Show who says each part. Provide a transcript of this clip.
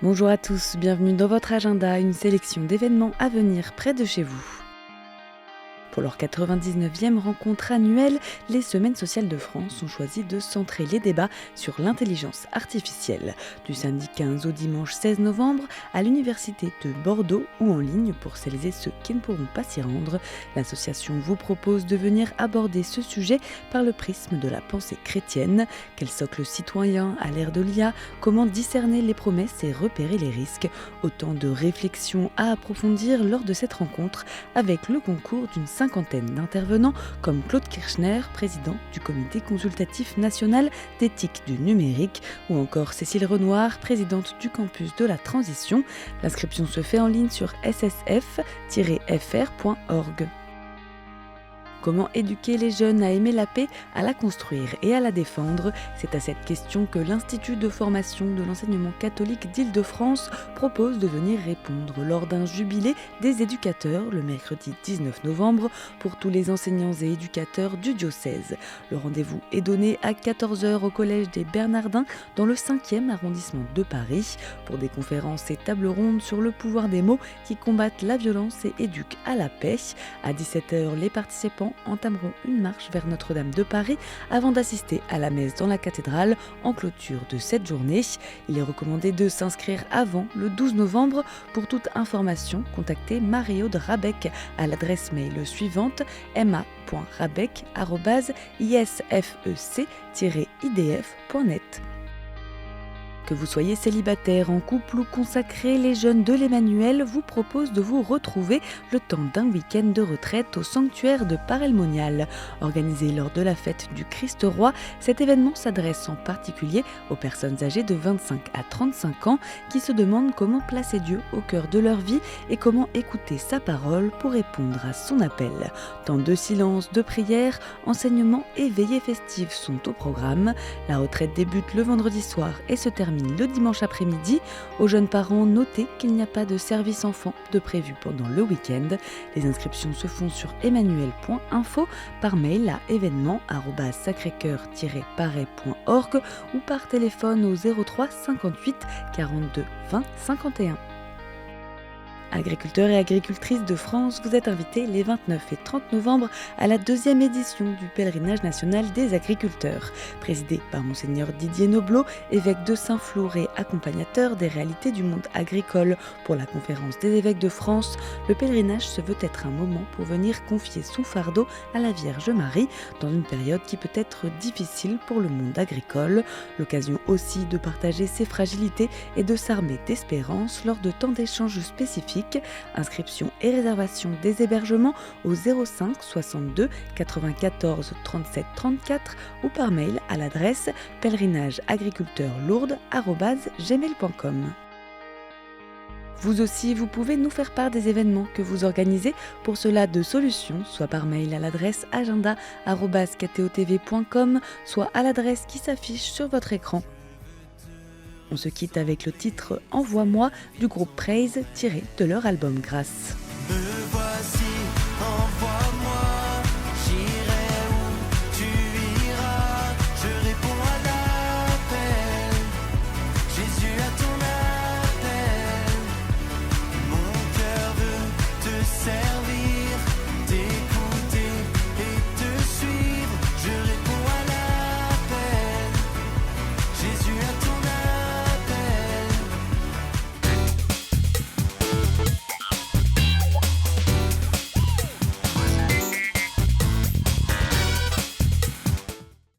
Speaker 1: Bonjour à tous, bienvenue dans votre agenda, une sélection d'événements à venir près de chez vous. Pour leur 99e rencontre annuelle, les Semaines sociales de France ont choisi de centrer les débats sur l'intelligence artificielle. Du samedi 15 au dimanche 16 novembre, à l'Université de Bordeaux ou en ligne pour celles et ceux qui ne pourront pas s'y rendre, l'association vous propose de venir aborder ce sujet par le prisme de la pensée chrétienne. Quel socle citoyen à l'ère de l'IA? Comment discerner les promesses et repérer les risques? Autant de réflexions à approfondir lors de cette rencontre avec le concours d'une cinquantaine d'intervenants comme Claude Kirchner, président du Comité consultatif national d'éthique du numérique, ou encore Cécile Renoir, présidente du campus de la transition. L'inscription se fait en ligne sur ssf-fr.org. Comment éduquer les jeunes à aimer la paix, à la construire et à la défendre? C'est à cette question que l'Institut de formation de l'enseignement catholique d'Île-de-France propose de venir répondre lors d'un jubilé des éducateurs le mercredi 19 novembre pour tous les enseignants et éducateurs du diocèse. Le rendez-vous est donné à 14h au collège des Bernardins dans le 5e arrondissement de Paris pour des conférences et tables rondes sur le pouvoir des mots qui combattent la violence et éduquent à la paix. À 17h, les participants entameront une marche vers Notre-Dame de Paris avant d'assister à la messe dans la cathédrale en clôture de cette journée. Il est recommandé de s'inscrire avant le 12 novembre. Pour toute information, contactez Marie-Aude Rabec à l'adresse mail suivante ma.rabec@isfec-idf.net. Que vous soyez célibataire, en couple ou consacré, les jeunes de l'Emmanuel vous proposent de vous retrouver le temps d'un week-end de retraite au sanctuaire de Parelmonial. Organisé lors de la fête du Christ-Roi, cet événement s'adresse en particulier aux personnes âgées de 25 à 35 ans qui se demandent comment placer Dieu au cœur de leur vie et comment écouter sa parole pour répondre à son appel. Temps de silence, de prière, enseignements et veillées festives sont au programme. La retraite débute le vendredi soir et se termine le dimanche après-midi. Aux jeunes parents, notez qu'il n'y a pas de service enfant de prévu pendant le week-end. Les inscriptions se font sur emmanuel.info, par mail à événement@sacrécoeur-paray.org ou par téléphone au 03 58 42 20 51. Agriculteurs et agricultrices de France, vous êtes invités les 29 et 30 novembre à la 2e édition du pèlerinage national des agriculteurs. Présidé par Monseigneur Didier Nobleau, évêque de Saint-Flour et accompagnateur des réalités du monde agricole pour la conférence des évêques de France, le pèlerinage se veut être un moment pour venir confier son fardeau à la Vierge Marie dans une période qui peut être difficile pour le monde agricole. L'occasion aussi de partager ses fragilités et de s'armer d'espérance lors de temps d'échanges spécifiques. Inscription et réservation des hébergements au 05 62 94 37 34 ou par mail à l'adresse pèlerinageagriculteurlourdes@gmail.com. Vous aussi, vous pouvez nous faire part des événements que vous organisez. Pour cela, deux solutions, soit par mail à l'adresse agenda@ktotv.com, soit à l'adresse qui s'affiche sur votre écran. On se quitte avec le titre « Envoie-moi » du groupe Praise tiré de leur album Grâce.